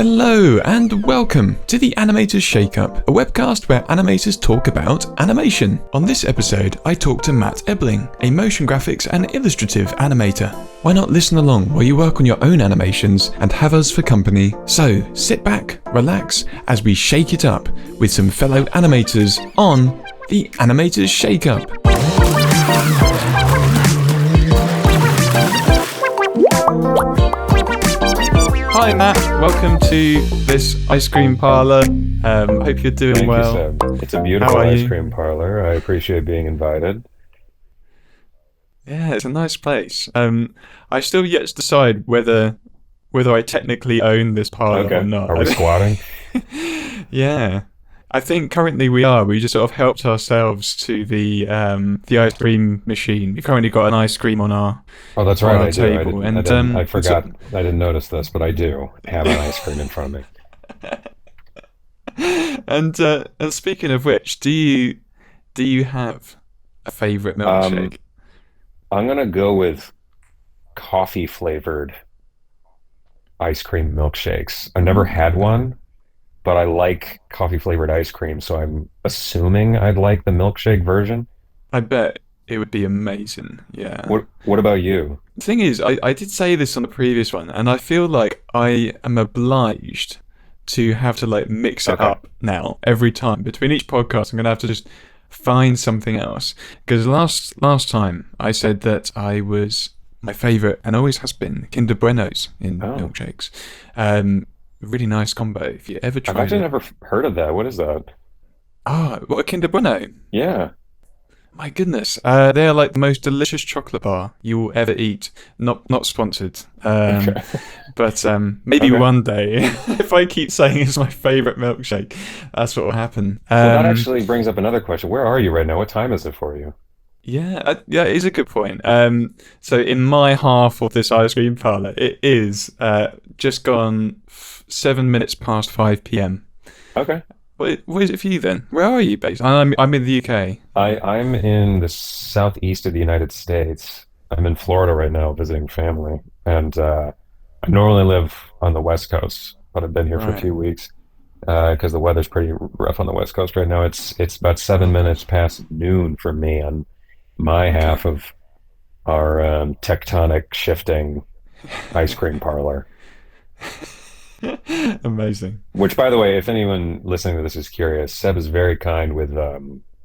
Hello and welcome to the Animators Shake-Up, a webcast where animators talk about animation. On this episode, I talk to Matt Ebling, a motion graphics and illustrative animator. Why not listen along while you work on your own animations and have us for company? So sit back, relax, as we shake it up with some fellow animators on the Animators Shake-Up. Hi Matt, welcome to this ice cream parlour. Hope you're doing well. Thank you, Seb. It's a beautiful ice cream parlour. I appreciate being invited. Yeah, it's a nice place. I still yet to decide whether I technically own this parlour or not. Are we squatting? Yeah. I think currently we are. We just sort of helped ourselves to the ice cream machine. We've currently got an ice cream on our that's right. I table. do. I forgot. I didn't notice this, but I do have an ice cream in front of me. And speaking of which, do you have a favourite milkshake? I'm gonna go with coffee flavored ice cream milkshakes. I've never had one, but I like coffee flavored ice cream, so I'm assuming I'd like the milkshake version. I bet it would be amazing. Yeah. What about you? The thing is, I did say this on the previous one, and I feel like I am obliged to have to mix it up now every time. Between each podcast, I'm gonna have to just find something else. Because last time I said that my favourite, and always has been, Kinder Buenos in milkshakes. Really nice combo. If you ever tried I've actually never heard of that. What is that? What, a Kinder Bueno? Yeah. My goodness. They are like the most delicious chocolate bar you will ever eat. Not sponsored. But maybe one day, if I keep saying it's my favourite milkshake, that's what will happen. Well, that actually brings up another question. Where are you right now? What time is it for you? Yeah, it is a good point. So in my half of this ice cream parlour, it is just gone 7 minutes past 5 p.m. Okay. What is it for you then? Where are you based? I'm in the UK. I'm in the southeast of the United States. I'm in Florida right now visiting family, and I normally live on the West Coast, but I've been here for a few weeks because the weather's pretty rough on the West Coast right now. It's about 7 minutes past noon for me on my half of our tectonic shifting ice cream parlor. Amazing. Which, by the way, if anyone listening to this is curious, Seb is very kind with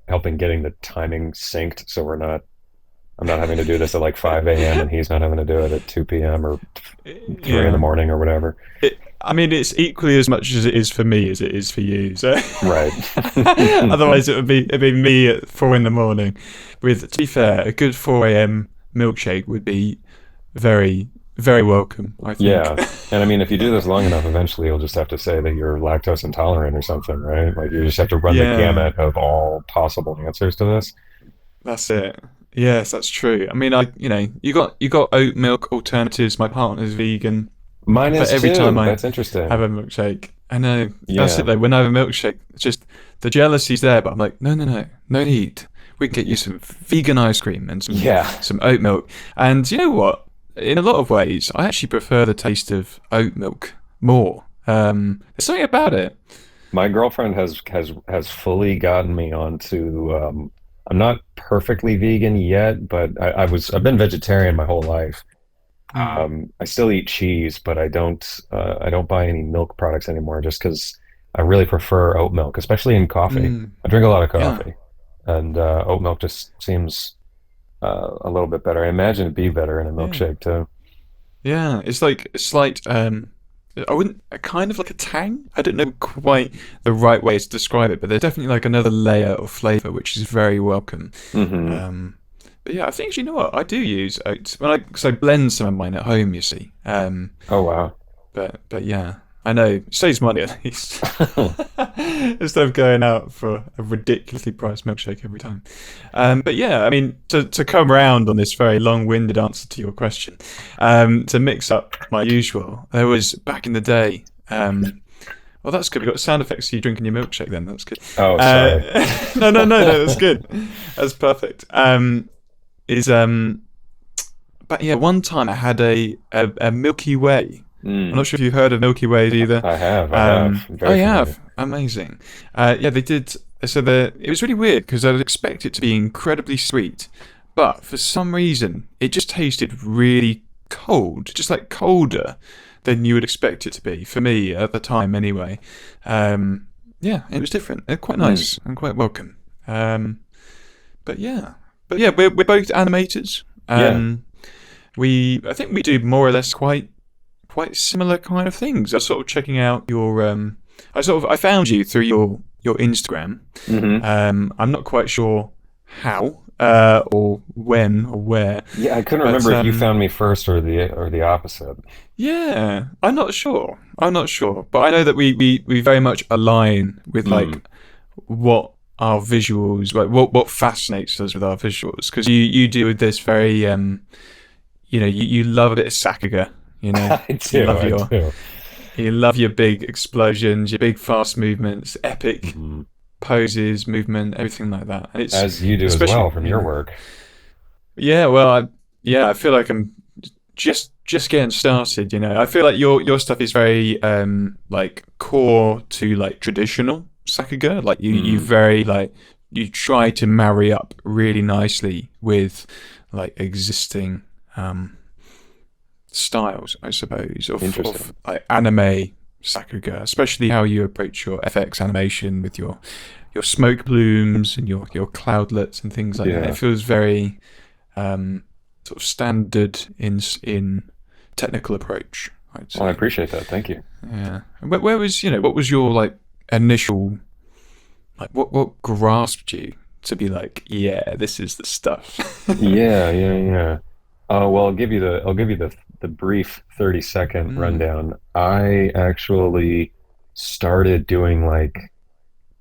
helping getting the timing synced, so I'm not having to do this at 5 a.m. and he's not having to do it at 2 p.m. or 3 in the morning or whatever. It's equally as much as it is for me as it is for you. So right. Otherwise, it'd be me at 4 in the morning. To be fair, a good 4 a.m. milkshake would be very, very welcome, I think. Yeah, and if you do this long enough, eventually you'll just have to say that you're lactose intolerant or something, right? You just have to run the gamut of all possible answers to this. That's it. Yes, that's true. You got oat milk alternatives. My partner's vegan. Mine is every too. time That's interesting. have a milkshake, I know. That's it though. When I have a milkshake, it's just the jealousy's there, but I'm like, no need. We can get you some vegan ice cream and some oat milk. And you know what? In a lot of ways, I actually prefer the taste of oat milk more. There's something about it. My girlfriend has fully gotten me onto. I'm not perfectly vegan yet, but I've been vegetarian my whole life. I still eat cheese, but I don't buy any milk products anymore just because I really prefer oat milk, especially in coffee. I drink a lot of coffee, and oat milk just seems a little bit better. I imagine it'd be better in a milkshake too. Yeah, it's like a slight, kind of like a tang. I don't know quite the right way to describe it, but there's definitely another layer of flavour which is very welcome. Mm-hmm. But yeah, I think, you know what, I do use oats because I blend some of mine at home, you see. Oh wow. But yeah, I know, it saves money at least. Instead of going out for a ridiculously priced milkshake every time. But yeah, to come around on this very long-winded answer to your question, to mix up my usual, there was, back in the day, well, that's good. We've got sound effects of you drinking your milkshake then. That's good. Oh, sorry. No, that's good. That's perfect. But yeah, one time I had a Milky Way I'm not Mm. sure if you've heard of Milky Ways either. I have. Oh, Very you familiar. have? Amazing. Yeah, they did. So it was really weird because I would expect it to be incredibly sweet, but for some reason it just tasted really cold, just like colder than you would expect it to be. For me at the time, anyway. Yeah, it was different. Quite Mm. nice and quite welcome. Um, but yeah, we're both animators. Yeah. I think we do more or less quite similar kind of things. I was sort of checking out your I found you through your Instagram. Hmm. I'm not quite sure how or when or where, Yeah, I couldn't but remember if you found me first or the opposite. yeah, I'm not sure. I'm not sure, but I know that we very much align with Mm. like what our visuals, like what fascinates us with our visuals, because you do this very you love a bit of Sakuga, I you do, love I your do. you love your big explosions, your big fast movements, epic Hmm. poses, movement, everything like that. And it's As you do as especially well from your work. yeah, well, I feel like I'm just getting started. I feel like your stuff is very like core to like traditional Sakuga. Like you Mm. very like you try to marry up really nicely with like existing um styles, I suppose, of Interesting. like anime Sakuga, especially how you approach your FX animation with your smoke plumes and your cloudlets and things like that. It Yeah. feels very sort of standard in technical approach, I'd Well, I say. appreciate that. Thank you. Yeah. Where was what was your like initial like what grasped you to be like, yeah, this is the stuff. Yeah, yeah, yeah. Well, I'll give you the brief 30-second Mm. rundown. I actually started doing like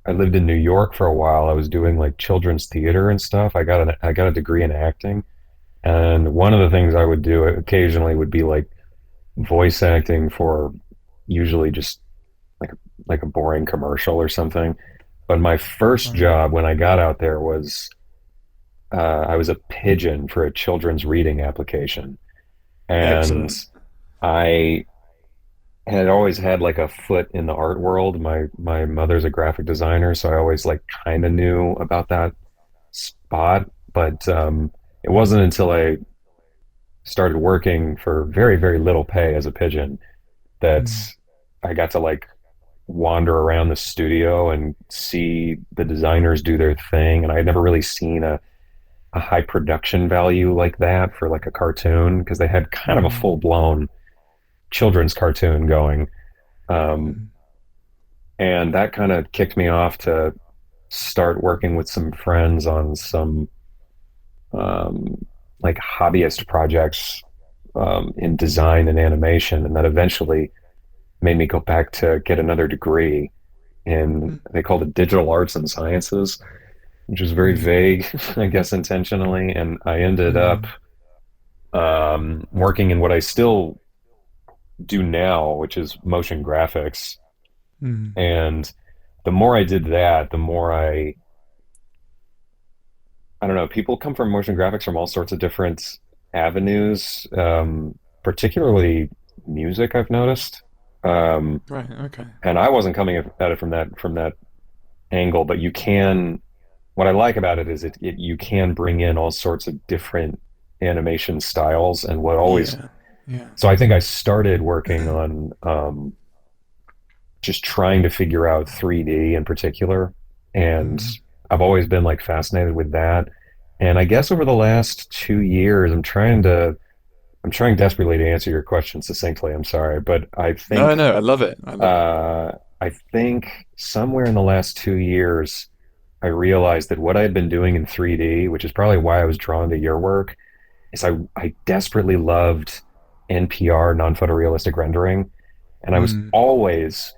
I lived in New York for a while. I was doing like children's theater and stuff. I got a degree in acting, and one of the things I would do occasionally would be like voice acting for usually just like like a boring commercial or something. But my first Right. job when I got out there was I was a pigeon for a children's reading application, and Excellent. I had always had like a foot in the art world. My mother's a graphic designer, so I always like kind of knew about that spot. But it wasn't until I started working for very, very little pay as a pigeon that Mm. I got to like wander around the studio and see the designers do their thing. And I had never really seen a high production value like that for like a cartoon because they had kind of a Mm. full blown children's cartoon going. Um, Mm. and that kind of kicked me off to start working with some friends on some like hobbyist projects in design and animation. And that eventually made me go back to get another degree in, Mm. they called it digital arts and sciences, which was very Mm. vague, I guess intentionally. And I ended up Mm. working in what I still do now, which is motion graphics. Mm. And the more I did that, the more I don't know, people come from motion graphics from all sorts of different avenues, particularly music, I've noticed. Um, Right. Okay. and I wasn't coming at it from that angle, but you can. What I like about it is you can bring in all sorts of different animation styles, and what always. Yeah. Yeah. So I think I started working on just trying to figure out 3D in particular, and Mm. I've always been like fascinated with that. And I guess over the last 2 years, I'm trying desperately to answer your question succinctly. I'm sorry, but No, no, I love it. I love it. I think somewhere in the last 2 years, I realized that what I had been doing in 3D, which is probably why I was drawn to your work, is I desperately loved NPR, non-photorealistic rendering, and I was Mm. always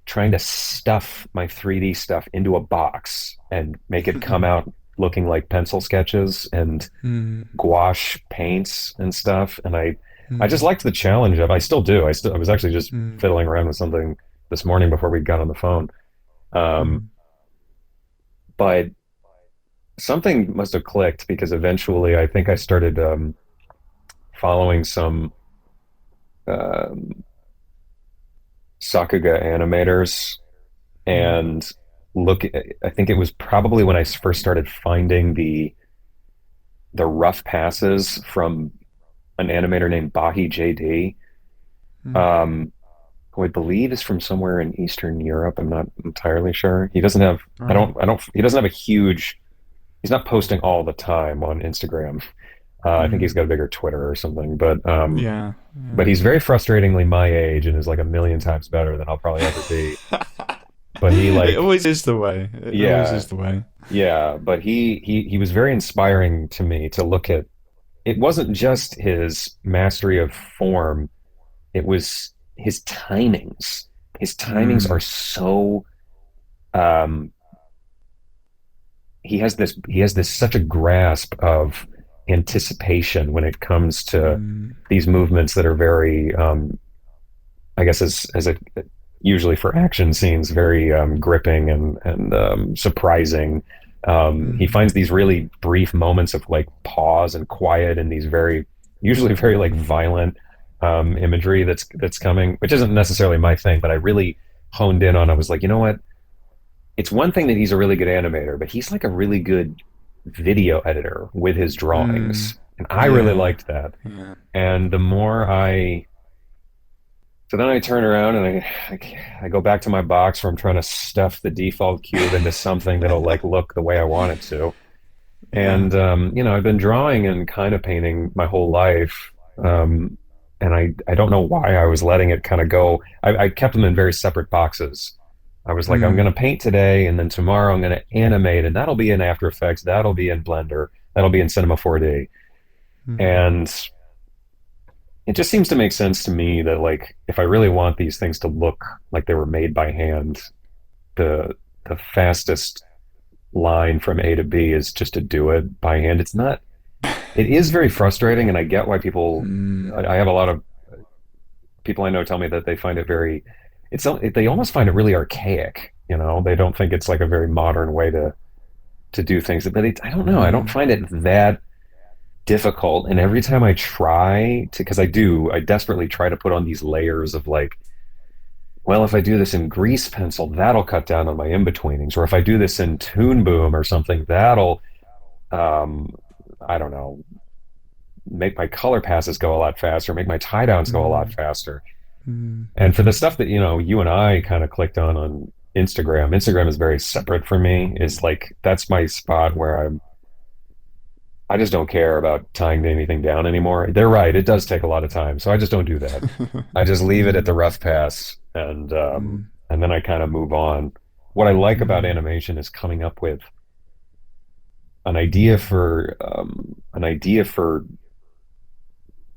trying to stuff my 3D stuff into a box and make it come out looking like pencil sketches and Mm. gouache paints and stuff. And I just Mm. liked the challenge of, I still do. I was actually just Mm. fiddling around with something this morning before we got on the phone. Um, Mm. but something must have clicked because eventually I think I started following some um, Sakuga animators Mm. and I think it was probably when I first started finding the rough passes from an animator named Bahi JD, Mm. um, who I believe is from somewhere in Eastern Europe. I'm not entirely sure. He doesn't have, Right. he doesn't have a huge, he's not posting all the time on Instagram. I think he's Mm. got a bigger Twitter or something, Yeah. but Yeah. he's very frustratingly my age and is like a million times better than I'll probably ever be. But he It like, always is the way. It always yeah, is the way. yeah, but he was very inspiring to me to look at. It wasn't just his mastery of form, it was his timings. His timings are Mm. so um he has this such a grasp of anticipation when it comes to Mm. these movements that are very I guess as a usually for action scenes, very gripping and surprising. He Mm. finds these really brief moments of like pause and quiet and these very usually very like violent imagery that's coming, which isn't necessarily my thing, but I really honed in on. I was like, you know what? It's one thing that he's a really good animator, but he's like a really good video editor with his Mm. drawings, and I really Yeah. liked that. Yeah. And the more I so then I turn around and I go back to my box where I'm trying to stuff the default cube into something that'll like look the way I want it to. Yeah. And you know, I've been drawing and kind of painting my whole life. Um, and I don't know why I was letting it kind of go. I kept them in very separate boxes. I was like, I'm Mm. gonna paint today, and then tomorrow I'm gonna animate, and that'll be in After Effects, that'll be in Blender, that'll be in Cinema 4D. Mm. And it just seems to make sense to me that like if I really want these things to look like they were made by hand, the the fastest line from A to B is just to do it by hand. It's not it is very frustrating and I get why people Mm. I have a lot of people I know tell me that they find it very they almost find it really archaic, you know. They don't think it's like a very modern way to do things. But I don't know. I don't Mm. find it that difficult. And every time I try to, because I desperately try to put on these layers of like, well, if I do this in grease pencil, that'll cut down on my in-betweenings. Or if I do this in Toon Boom or something, that'll, um, I don't know, make my color passes go a lot faster, make my tie downs go a lot Mm. faster. Mm. And for the stuff that, you know, you and I kind of clicked on Instagram, Instagram is very separate for me. Is like, that's my spot where I just don't care about tying anything down anymore. They're right. It does take a lot of time. So I just don't do that. I just leave it at Mm. the rough pass Mm. and then I kind of move on. What I like about Mm. animation is coming up with an idea for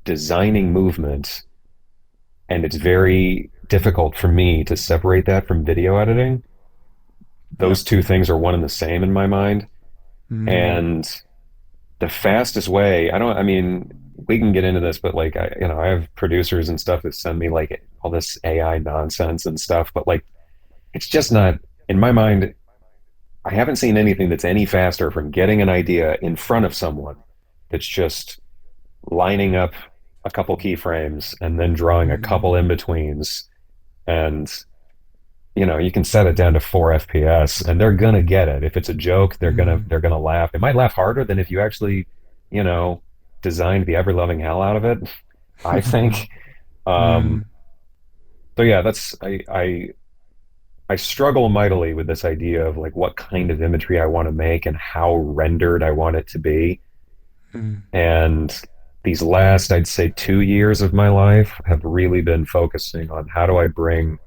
designing movement, and it's very difficult for me to separate that from video editing. Yep. Those two things are one and the same in my mind. Mm. And the fastest way, I mean, we can get into this, but like, you know, I have producers and stuff that send me like all this AI nonsense and stuff, but like, it's just not, in my mind, I haven't seen anything that's any faster from getting an idea in front of someone that's just lining up a couple keyframes and then drawing a Mm. couple in betweens. And, you know, you can set it down to 4 FPS and they're gonna get it. If it's a joke, Mm. they're gonna laugh. It might laugh harder than if you actually, you know, designed the ever loving hell out of it, I think. Um, Mm. so yeah, I struggle mightily with this idea of like what kind of imagery I want to make and how rendered I want it to be. Mm. And these last, I'd say, 2 years of my life have really been focusing on how do I bring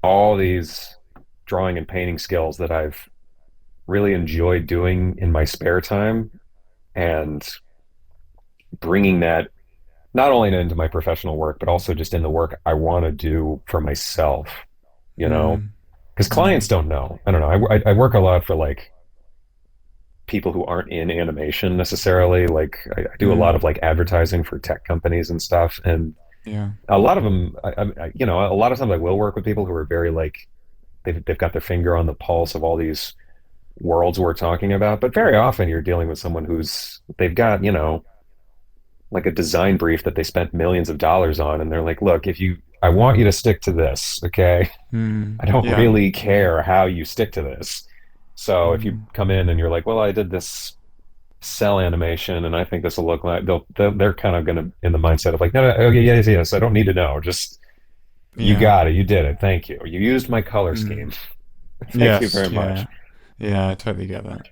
all these drawing and painting skills that I've really enjoyed doing in my spare time and bringing that not only into my professional work, but also just in the work I want to do for myself, you know? Mm. Because clients Mm. don't know. I don't know. I work a lot for like people who aren't in animation necessarily. Like I do a lot Mm. of like advertising for tech companies and stuff. And Yeah. a lot of them, you know, a lot of times I will work with people who are very like, they've got their finger on the pulse of all these worlds we're talking about. But very often you're dealing with someone they've got, you know, like a design brief that they spent millions of dollars on. And they're like, look, if you, I want you to stick to this, okay? I don't Yeah. really care how you stick to this. So if you Mm, come in and you're like, well, I did this cell animation and I think this will look like they're kind of gonna in the mindset of like, no, no, okay, yes, yes, I don't need to know. Just you yeah. got it, you did it. Thank you. You used my color scheme. Mm, Thank you yes. very Yeah. much. Yeah. I totally get that.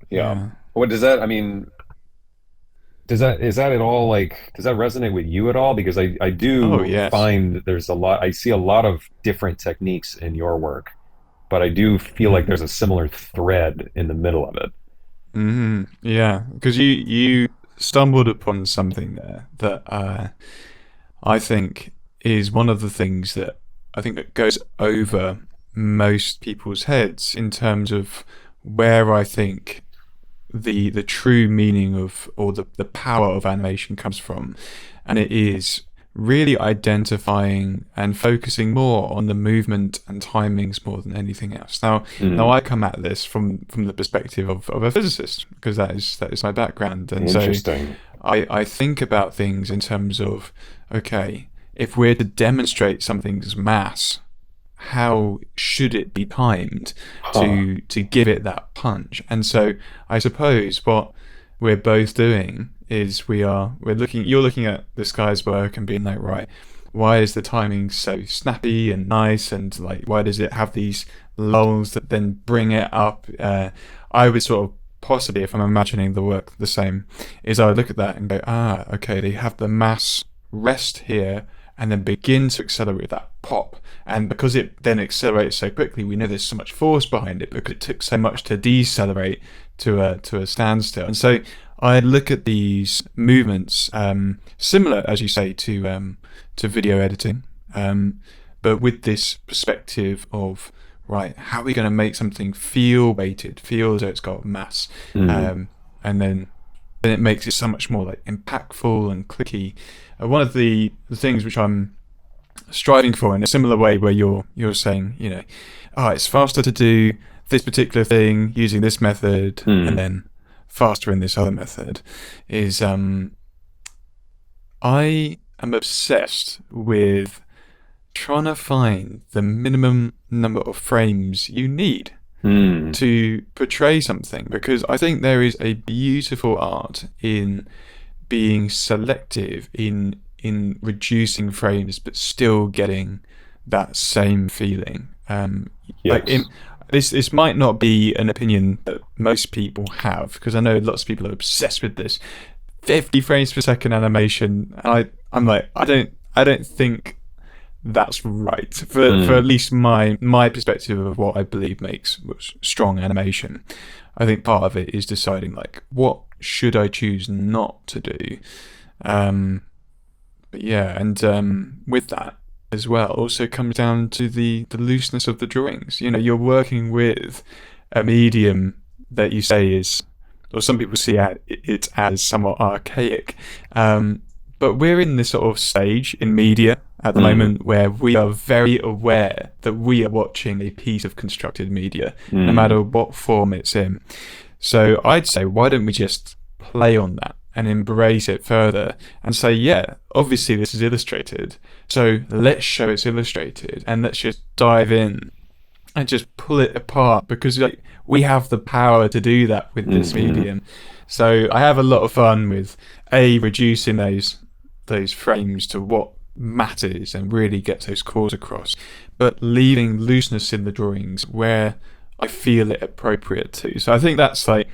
Yeah. Yeah. What does that, I mean, does that is that at all like does that resonate with you at all? Because I Oh, do yes. find that there's a lot I see a lot of different techniques in your work, but I do feel like Mm. there's a similar thread in the middle of it. Yeah. Because you stumbled upon something there that I think is one of the things that I think that goes over most people's heads in terms of where I think the true meaning of or the power of animation comes from, and it is really identifying and focusing more on the movement and timings more than anything else. Now Mm, I come at this from the perspective of a physicist because that is my background, and so interesting. I think about things in terms of, okay, if we're to demonstrate something's mass, how should it be timed Huh. to give it that punch? And so I suppose what we're both doing is we're looking you're looking at this guy's work and being like, right, why is the timing so snappy and nice, and like why does it have these lulls that then bring it up? I would sort of possibly, if I'm imagining the work the same, is I would look at that and go, okay, they have the mass rest here and then begin to accelerate that pop. And because it then accelerates so quickly, we know there's so much force behind it because it took so much to decelerate to a standstill. And so I look at these movements, similar, as you say, to video editing, but with this perspective of, right, how are we going to make something feel weighted, feel as though it's got mass, Mm, and then it makes it so much more like impactful and clicky. One of the things which I'm striving for in a similar way, where you're saying, it's faster to do this particular thing using this method, and mm, then faster in this other method, is I am obsessed with trying to find the minimum number of frames you need mm. to portray something, because I think there is a beautiful art in being selective in reducing frames but still getting that same feeling. Like Yes. this might not be an opinion that most people have, because I know lots of people are obsessed with this 50 frames per second animation. And I'm like, I don't think that's right for Mm, at least my perspective of what I believe makes strong animation. I think part of it is deciding like what should I choose not to do. Um, but yeah, and with that as well, also comes down to the looseness of the drawings. You're working with a medium that you say is, or some people see it as somewhat archaic. But we're in this sort of stage in media at the mm, moment where we are very aware that we are watching a piece of constructed media, no mm, matter what form it's in. So I'd say, why don't we just play on that and embrace it further and say, yeah, obviously this is illustrated, so let's show it's illustrated and let's just dive in and just pull it apart, because like we have the power to do that with this mm, medium. So I have a lot of fun with reducing those frames to what matters and really gets those cores across, but leaving looseness in the drawings where I feel it appropriate to. So I think that's like,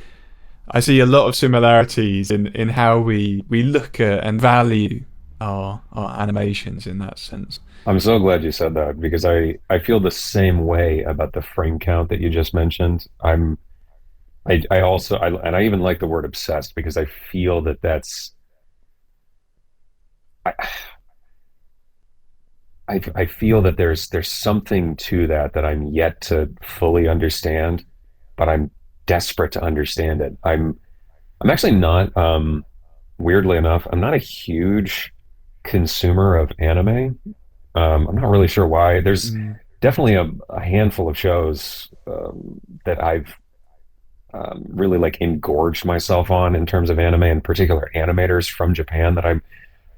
I see a lot of similarities in how we look at and value our animations in that sense. I'm so glad you said that because I feel the same way about the frame count that you just mentioned. I also and I even like the word obsessed because I feel that I I feel that there's something to that I'm yet to fully understand, but I'm desperate to understand it. I'm actually not weirdly enough, I'm not a huge consumer of anime. I'm not really sure why. There's Mm, definitely a handful of shows that I've really like engorged myself on in terms of anime, in particular animators from Japan that I'm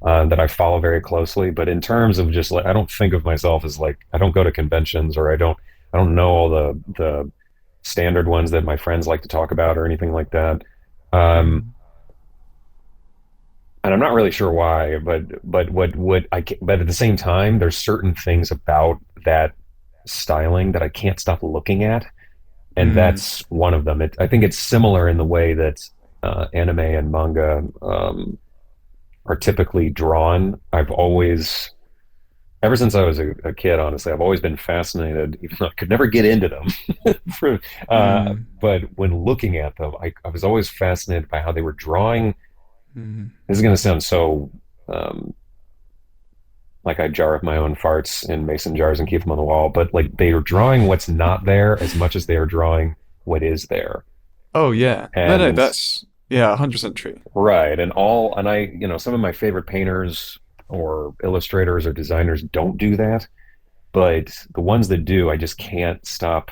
that I follow very closely. But in terms of just like, I don't think of myself as like, I don't go to conventions, or I don't know all the standard ones that my friends like to talk about or anything like that. Um, Mm. and I'm not really sure why, but but at the same time, there's certain things about that styling that I can't stop looking at, and Mm. that's one of them. I think it's similar in the way that anime and manga are typically drawn. I've always, ever since I was a kid, honestly, I've always been fascinated, even though I could never get into them. For, Mm. but when looking at them, I was always fascinated by how they were drawing. Mm. This is going to sound so um, like I jar up my own farts in mason jars and keep them on the wall, but like they are drawing what's not there as much as they are drawing what is there. Oh yeah. No, And that's yeah, 100% true. right, and all, and I, some of my favorite painters or illustrators or designers don't do that, but the ones that do, I just can't stop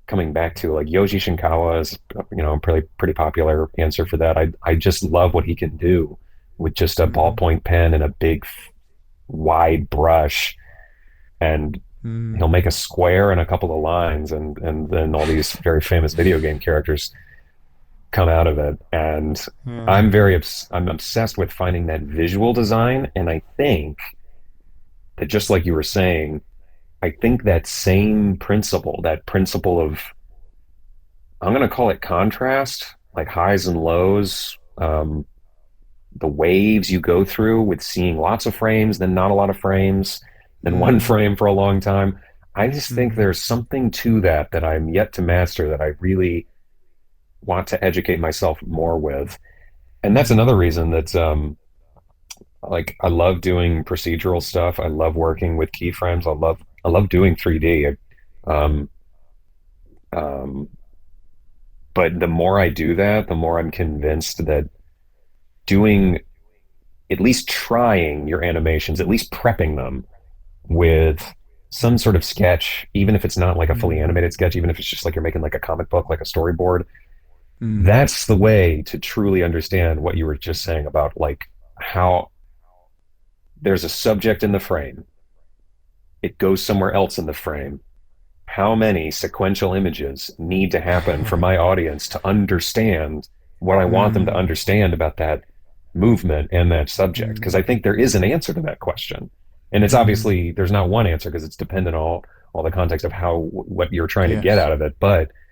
coming back to. Like Yoji Shinkawa is, a pretty popular answer for that. I just love what he can do with just a Mm. ballpoint pen and a big wide brush, and Mm. he'll make a square and a couple of lines, and then all these very famous video game characters come out of it. And Yeah. I'm obsessed with finding that visual design, and I think that, just like you were saying, I think that same principle, that principle of, I'm going to call it contrast, like highs and lows, the waves you go through with seeing lots of frames, then not a lot of frames, then one Mm. frame for a long time. I just think Mm. there's something to that that I'm yet to master, that I really want to educate myself more with. And that's Mm. another reason that like I love doing procedural stuff. I love working with keyframes. I love doing 3D. Um, um, but the more I do that, the more I'm convinced that doing, at least trying your animations, at least prepping them with some sort of sketch, even if it's not like a fully Mm. animated sketch, even if it's just like you're making like a comic book, like a storyboard, Mm. that's the way to truly understand what you were just saying about like how there's a subject in the frame, it goes somewhere else in the frame. How many sequential images need to happen for my audience to understand what I want them to Mm. understand about that movement and that subject? Because Mm. I think there is an answer to that question. And it's Mm. obviously, there's not one answer, because it's dependent on all the context of how, what you're trying to get Yes. out of it.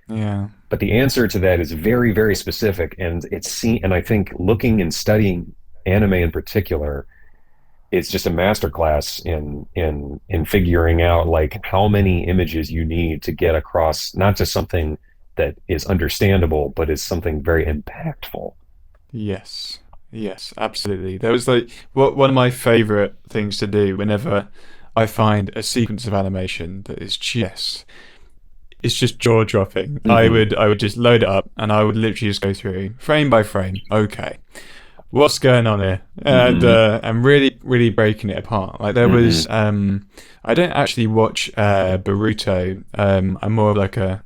Yeah. But the answer to that is very, very specific. And it's seen, and I think looking and studying anime in particular, it's just a masterclass in figuring out like how many images you need to get across not just something that is understandable, but is something very impactful. Yes. Yes, absolutely. There was like what one of my favorite things to do whenever I find a sequence of animation that is just it's just jaw dropping. Mm-hmm. I would just load it up and I would literally just go through frame by frame. Okay, what's going on here? Mm-hmm. And really breaking it apart. Like there Mm-hmm. was I don't actually watch Boruto. I'm more of like a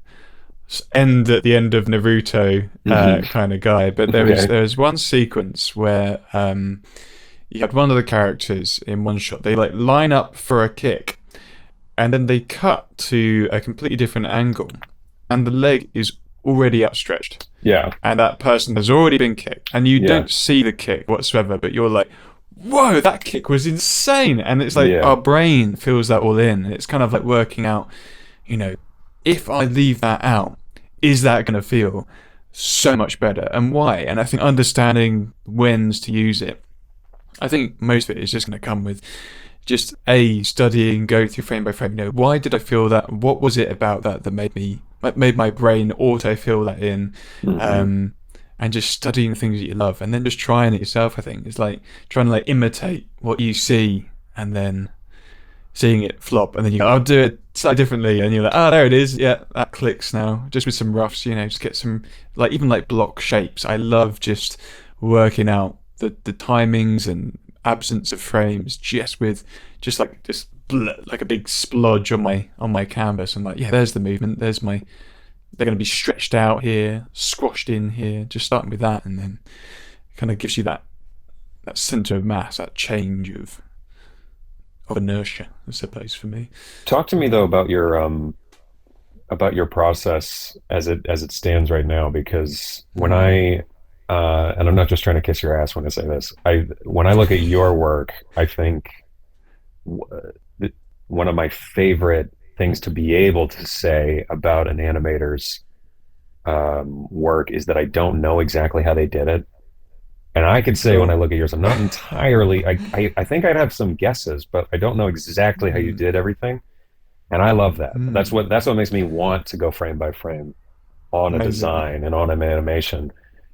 end at the end of Naruto Mm-hmm. kind of guy. But Okay. there was one sequence where you had one of the characters in one shot. They like line up for a kick, and then they cut to a completely different angle, and the leg is already outstretched, Yeah. and that person has already been kicked, and you Yeah. don't see the kick whatsoever, but you're like, whoa, that kick was insane. And it's like Yeah. our brain fills that all in, and it's kind of like working out, you know, if I leave that out, is that going to feel so much better, and why? And I think understanding when's to use it, I think most of it is just going to come with just a studying, go through frame by frame. Why did I feel that? What was it about that that made my brain auto fill that in? Mm-hmm. Um, and just studying things that you love, and then just trying it yourself. I think it's like trying to like imitate what you see, and then seeing it flop, and then you go, I'll do it slightly differently, and you're like, oh, there it is. Yeah, that clicks now. Just with some roughs, just get some like even like block shapes. I love just working out the timings and absence of frames just with like a big splodge on my canvas. I'm like, yeah, there's the movement. They're going to be stretched out here, squashed in here. Just starting with that, and then kind of gives you that centre of mass, that change of inertia, I suppose, for me. Talk to me though about your process as it stands right now, because when I and I'm not just trying to kiss your ass when I say this. When I look at your work, I think one of my favorite things to be able to say about an animator's work is that I don't know exactly how they did it. And I could say when I look at yours, I'm not entirely, I think I'd have some guesses, but I don't know exactly how you did everything. And I love that. That's what makes me want to go frame by frame on a Amazing. design and on an animation.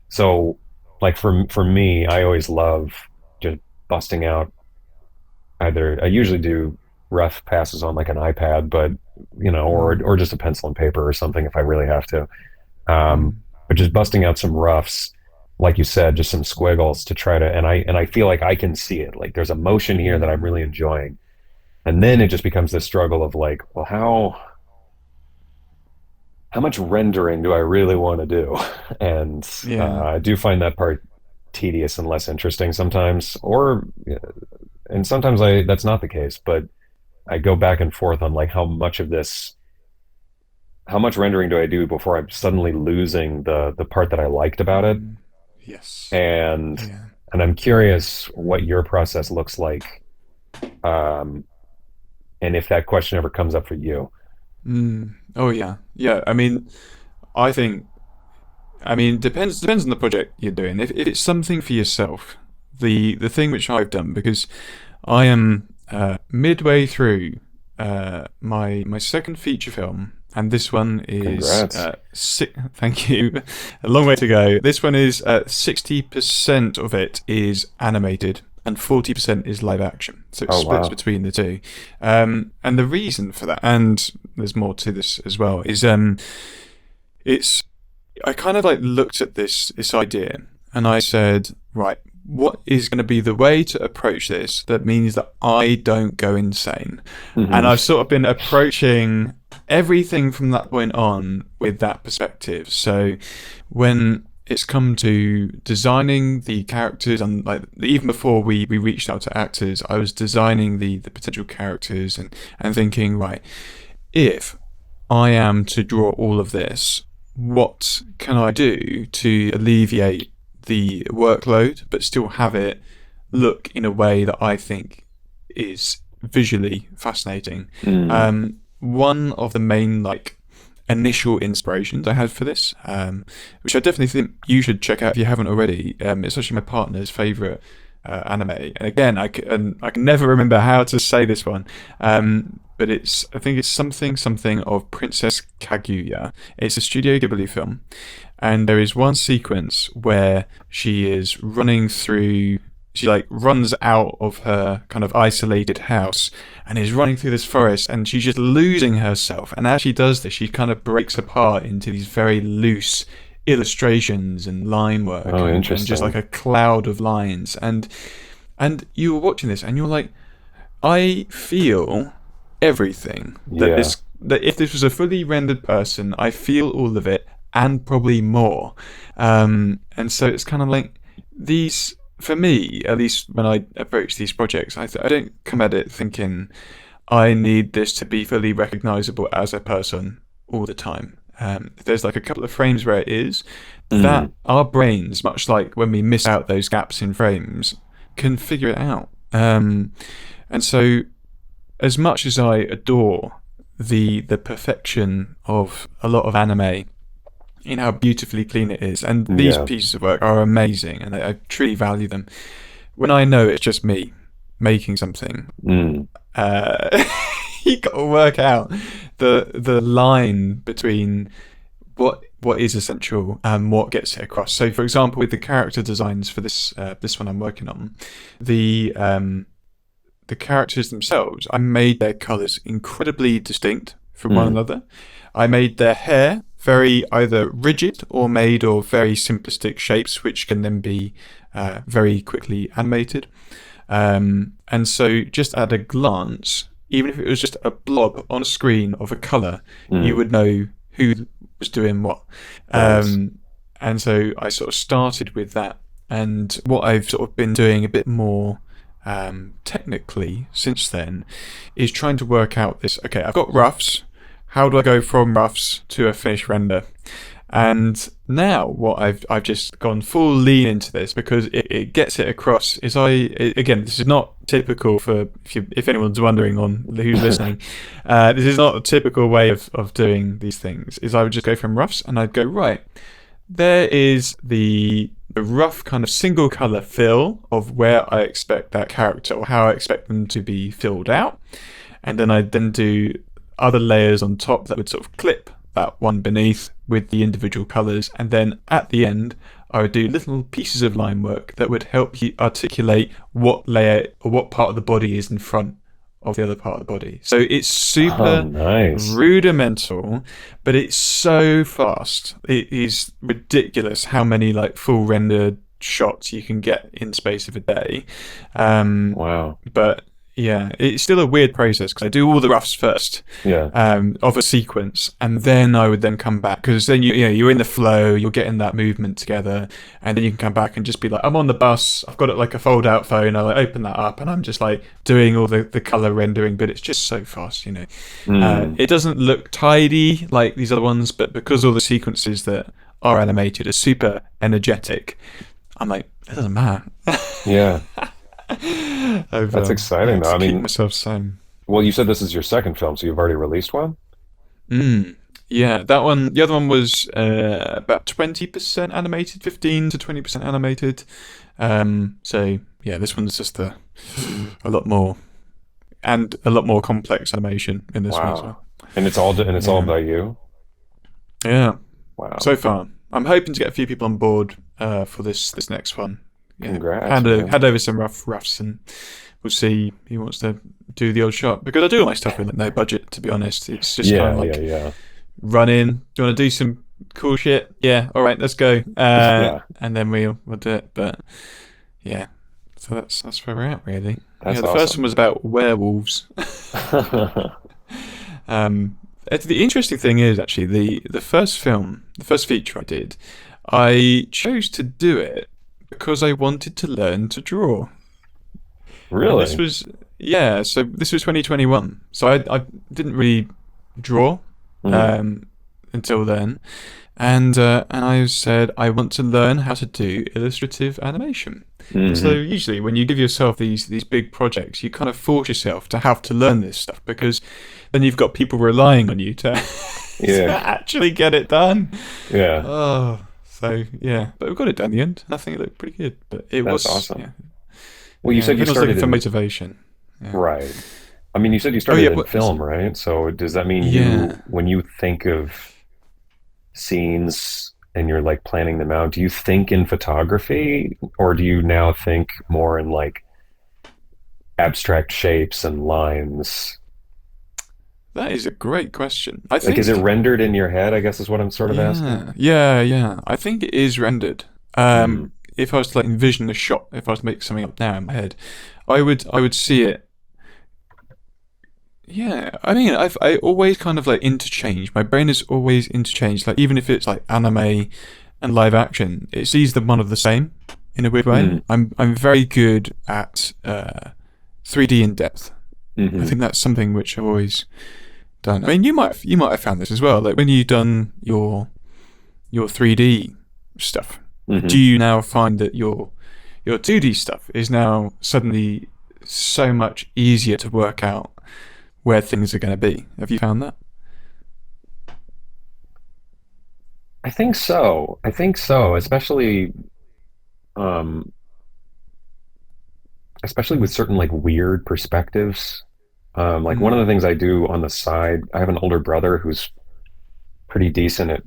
So like for me, I always love just busting out either, I usually do rough passes on like an iPad, but or just a pencil and paper or something if I really have to. But just busting out some roughs, like you said, just some squiggles to try to, and I feel like I can see it. Like there's a motion here that I'm really enjoying. And then it just becomes this struggle of like, well, how much rendering do I really want to do? And I do find that part tedious and less interesting sometimes, and sometimes that's not the case, but I go back and forth on like how much rendering do I do before I'm suddenly losing the part that I liked about it. Yes. And I'm curious what your process looks like, and if that question ever comes up for you. Oh yeah. I mean, I think. I mean, depends on the project you're doing. If it's something for yourself, the thing which I've done, because I am midway through my second feature film, and this one is thank you, a long way to go. This one is 60% of it is animated and 40% is live action, so it splits between the two. And the reason for that, and there's more to this as well, is I kind of like looked at this idea and I said, right, what is going to be the way to approach this that means that I don't go insane? And I've sort of been approaching everything from that point on with that perspective. So when it's come to designing the characters, and like even before we reached out to actors, I was designing the potential characters and thinking, right, if I am to draw all of this, what can I do to alleviate the workload but still have it look in a way that I think is visually fascinating? One of the main like initial inspirations I had for this, which I definitely think you should check out if you haven't already, it's actually my partner's favourite anime, and again I can never remember how to say this one, but I think it's something of Princess Kaguya. It's a Studio Ghibli film, and there is one sequence where she is running through. She like runs out of her kind of isolated house and is running through this forest, and she's just losing herself. And as she does this, she kind of breaks apart into these very loose illustrations and line work, and just like a cloud of lines. And you were watching this, and you're like, I feel everything that if this was a fully rendered person, I feel all of it and probably more. And so it's kind of like these. For me, at least when I approach these projects, I don't come at it thinking I need this to be fully recognizable as a person all the time. There's like a couple of frames where it is, that our brains, much like when we miss out those gaps in frames, can figure it out. And so as much as I adore the perfection of a lot of anime, in how beautifully clean it is, and these pieces of work are amazing, and I truly value them. When I know it's just me making something, you got to work out the line between what is essential and what gets it across. So, for example, with the character designs for this one I'm working on, the characters themselves, I made their colours incredibly distinct from one another. I made their hair very either rigid or made of very simplistic shapes, which can then be very quickly animated. And so just at a glance, even if it was just a blob on a screen of a colour, you would know who was doing what. And so I sort of started with that And what I've sort of been doing a bit more technically since then is trying to work out this. Okay, I've got roughs. How do I go from roughs to a finished render? And now what I've just gone full lean into this because it gets it across. Again, this is not typical for if anyone's wondering on who's listening. This is not a typical way of doing these things. Is I would just go from roughs and I'd go right. There is the rough kind of single color fill of where I expect that character or how I expect them to be filled out, and then I'd then do other layers on top that would sort of clip that one beneath with the individual colours, and then at the end I would do little pieces of line work that would help you articulate what layer or what part of the body is in front of the other part of the body. So it's super nice. rudimental, but it's so fast. It is ridiculous how many like full rendered shots you can get in the space of a day. Wow. But yeah, it's still a weird process because I do all the roughs first, of a sequence, and then I would then come back because then you're in the flow, you're getting that movement together, and then you can come back and just be like, I'm on the bus, I've got it like a fold-out phone, I like open that up, and I'm just like doing all the color rendering, but it's just so fast, It doesn't look tidy like these other ones, but because all the sequences that are animated are super energetic, I'm like, it doesn't matter. Yeah. That's exciting, though. I mean, myself sane. Well, you said this is your second film, so you've already released one? Yeah, that one. The other one was about 20% animated, 15 to 20% animated. So yeah, this one's just a lot more and a lot more complex animation in this one as well. And it's all by you? Yeah. Wow. So far, I'm hoping to get a few people on board for this next one. Yeah. Congrats. Hand over some roughs and we'll see who wants to do the old shot. Because I do all my stuff with no budget, to be honest. It's just kind of like run in. Do you want to do some cool shit? Yeah, all right, let's go. And then we'll do it. But yeah, so that's where we're at, really. That's the first one was about werewolves. The interesting thing is actually the first feature I did, I chose to do it because I wanted to learn to draw. Really? And so this was 2021. So I didn't really draw until then. And I said, I want to learn how to do illustrative animation. Mm-hmm. So usually when you give yourself these big projects, you kind of force yourself to have to learn this stuff because then you've got people relying on you to actually get it done. Yeah. Oh. So yeah, but we got it done in the end. And I think it looked pretty good. But That's was awesome. Yeah. Well, you said you started for motivation. Yeah. Right. I mean, you said you started in film, right? So does that mean when you think of scenes and you're like planning them out, do you think in photography or do you now think more in like abstract shapes and lines? That is a great question. I think, like, is it rendered in your head, I guess is what I'm sort of asking? Yeah. I think it is rendered. If I was to like envision a shot, if I was to make something up now in my head, I would see it. Yeah, I mean, I always kind of like interchange. My brain is always interchanged. Like even if it's like anime and live action, it sees them one of the same in a weird way. I'm very good at 3D in depth. I think that's something which I've always done. I mean, you might have found this as well. Like when you've done your 3D stuff, do you now find that your 2D stuff is now suddenly so much easier to work out where things are going to be? Have you found that? I think so, especially with certain like weird perspectives. Like one of the things I do on the side, I have an older brother who's pretty decent at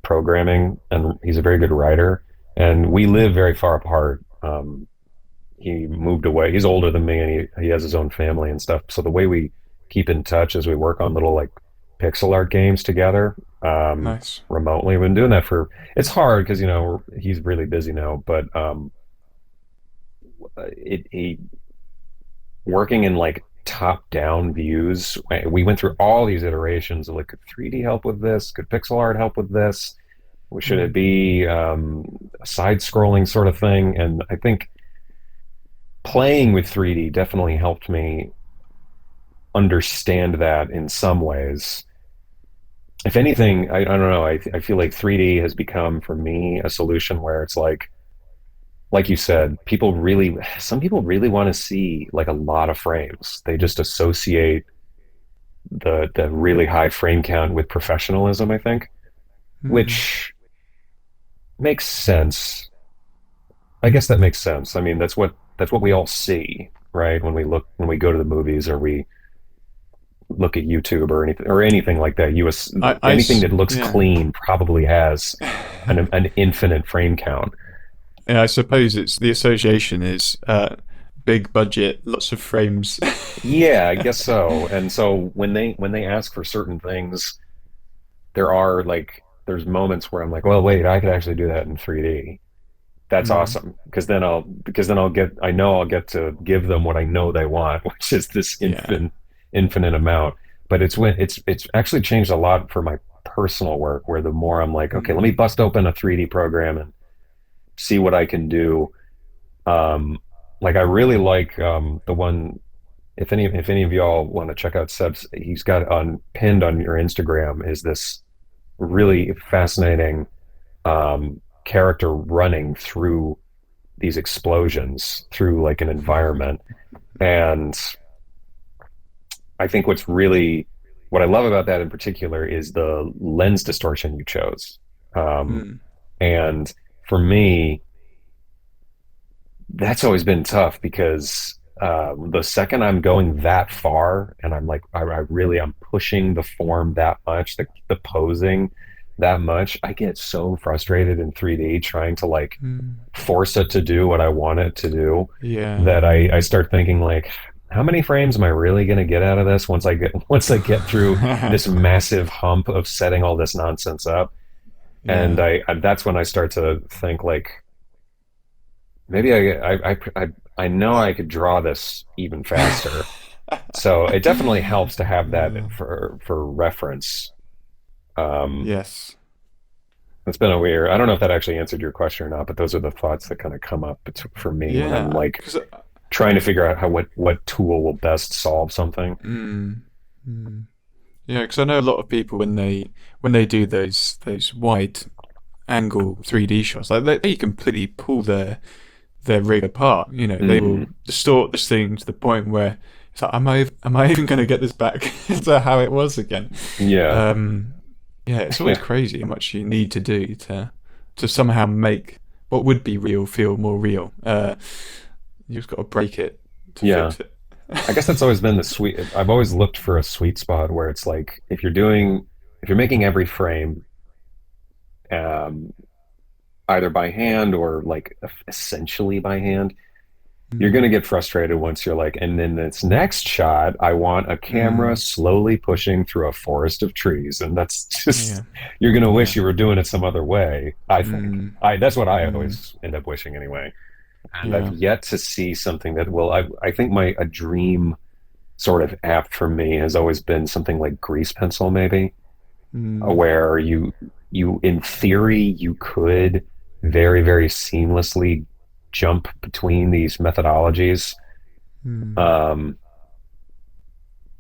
programming, and he's a very good writer, and we live very far apart. He moved away. He's older than me, and he has his own family and stuff. So the way we keep in touch is we work on little like pixel art games together, Nice. remotely. We've been doing that it's hard because he's really busy now, but he working in like top-down views. We went through all these iterations of like, could 3D help with this? Could pixel art help with this? Should it be a side-scrolling sort of thing? And I think playing with 3D definitely helped me understand that in some ways. If anything, I don't know. I feel like 3D has become for me a solution where it's like you said, some people really want to see like a lot of frames. They just associate the really high frame count with professionalism, I think, Mm. which makes sense. I guess that makes sense. I mean, that's what we all see, right? When we go to the movies or we look at YouTube or anything like that. Anything that looks Yeah. clean probably has an infinite frame count. Yeah, I suppose it's the association is big budget, lots of frames. Yeah, I guess so. And so when they ask for certain things, there's moments where I'm like, well, wait, I could actually do that in 3D. That's Mm. awesome I know I'll get to give them what I know they want, which is this Yeah. infinite amount. But it's actually changed a lot for my personal work, where the more I'm like, okay, let Mm. me bust open a 3D program and see what I can do. Like I really like the one. If any of y'all want to check out Seb's, he's got on pinned on your Instagram is this really fascinating character running through these explosions through like an environment. And I think what I love about that in particular is the lens distortion you chose. Um, Mm. and for me, that's always been tough because the second I'm going that far and I'm like, I'm pushing the form that much, the posing that much, I get so frustrated in 3D trying to like Mm. force it to do what I want it to do Yeah. that I start thinking like, how many frames am I really going to get out of this once I get through this massive hump of setting all this nonsense up? And Yeah. that's when I start to think like, maybe I know I could draw this even faster. So it definitely helps to have that Uh, for reference. Um, yes. it's been a weird. I don't know if that actually answered your question or not, but those are the thoughts that kind of come up for me when I'm Yeah. like Because. trying to figure out what tool will best solve something. Mm, mm. Yeah, because I know a lot of people when they do those wide angle 3D shots, like they completely pull their rig apart. You know, they will Hmm. distort this thing to the point where it's like, am I even going to get this back to how it was again? Yeah, Um, yeah, it's always yeah, crazy how much you need to do to somehow make what would be real feel more real. You've just got to break it to yeah. fix it. I guess that's always been the sweet. I've always looked for a sweet spot where it's like if you're making every frame um, either by hand or like essentially by hand, you're going to Mm, get frustrated once you're like, and then this next shot, I want a camera mm, slowly pushing through a forest of trees. And that's just, yeah, you're going to wish yeah. you were doing it some other way, I think. Mm, That's what I mm, always end up wishing anyway. And I've yeah. yet to see something that will, I think a dream sort of app for me has always been something like Grease Pencil, maybe, Mm, where in theory, you could very, very seamlessly jump between these methodologies. mm. Um,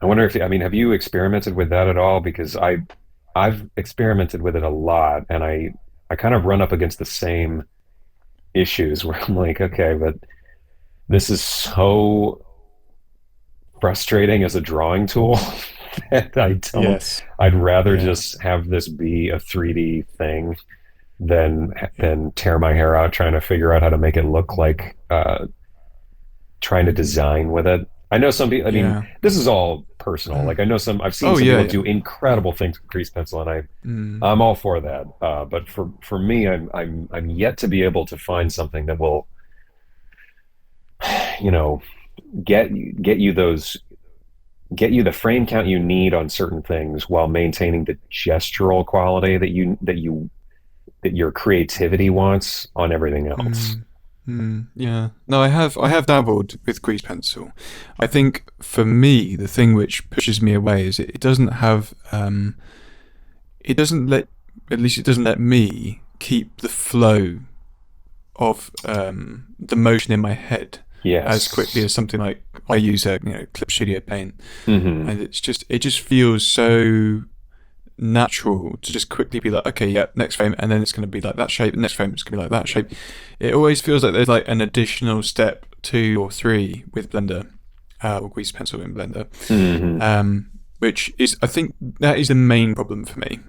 I wonder if, I mean, have you experimented with that at all? Because I've experimented with it a lot, and I kind of run up against the same issues where I'm like, okay, but this is so frustrating as a drawing tool that Yes. I'd rather Yeah. just have this be a 3D thing than tear my hair out trying to figure out how to make it look like trying to design with it. I know some people, I mean, Yeah. this is all personal. Like I've seen Oh some yeah, people yeah. do incredible things with grease pencil, and Mm, I'm all for that. But for me, I'm yet to be able to find something that will, you know, get get you those get you the frame count you need on certain things while maintaining the gestural quality that your creativity wants on everything else. mm, yeah. No, I have dabbled with grease pencil. I think for me, the thing which pushes me away is it doesn't have it doesn't let at least it doesn't let me keep the flow of the motion in my head as quickly Yes. as something like I use Clip Studio Paint, Hmm. and it just feels so natural to just quickly be like, okay, yeah, next frame, and then it's going to be like that shape. Next frame, it's going to be like that shape. It always feels like there's like an additional step 2 or 3 with Blender, or Grease Pencil in Blender, Hmm. which is, I think, that is the main problem for me.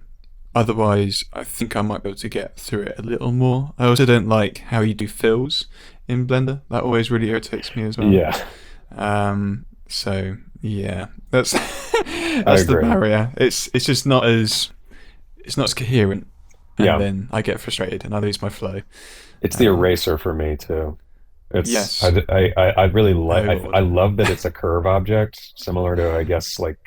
Otherwise, I think I might be able to get through it a little more. I also don't like how you do fills in Blender. That always really irritates me as well. Yeah, So yeah, that's I that's the agree. barrier. It's not as coherent, and Yeah, then I get frustrated and I lose my flow. it's the Um, eraser for me too. It's yes, I really like very I odd. love that it's a curve object, similar to I guess like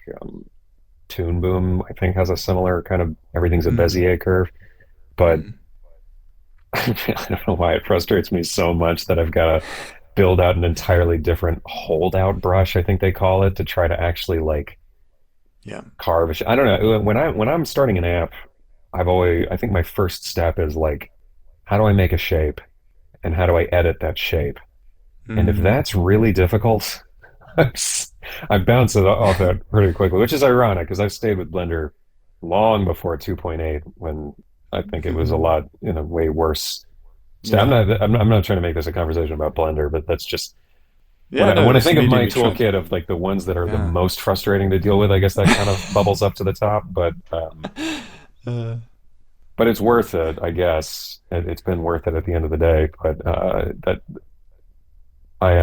Toon Boom. I think has a similar kind of everything's a Mm, Bezier curve, but mm, I don't know why it frustrates me so much that I've got to build out an entirely different holdout brush, I think they call it, to try to actually like yeah. carve. I don't know. When I'm starting an app, I think my first step is like, how do I make a shape and how do I edit that shape? And if Mm, that's really difficult, I bounce it off it pretty quickly, which is ironic because I stayed with Blender long before 2.8 when I think it was a lot, way worse. So yeah. I'm not trying to make this a conversation about Blender, but that's just Yeah, no, when I it's the think of medium my we tried. toolkit of like the ones that are the Yeah. most frustrating to deal with, I guess that kind of bubbles up to the top. uh, But it's worth it, I guess. It's been worth it at the end of the day. But that I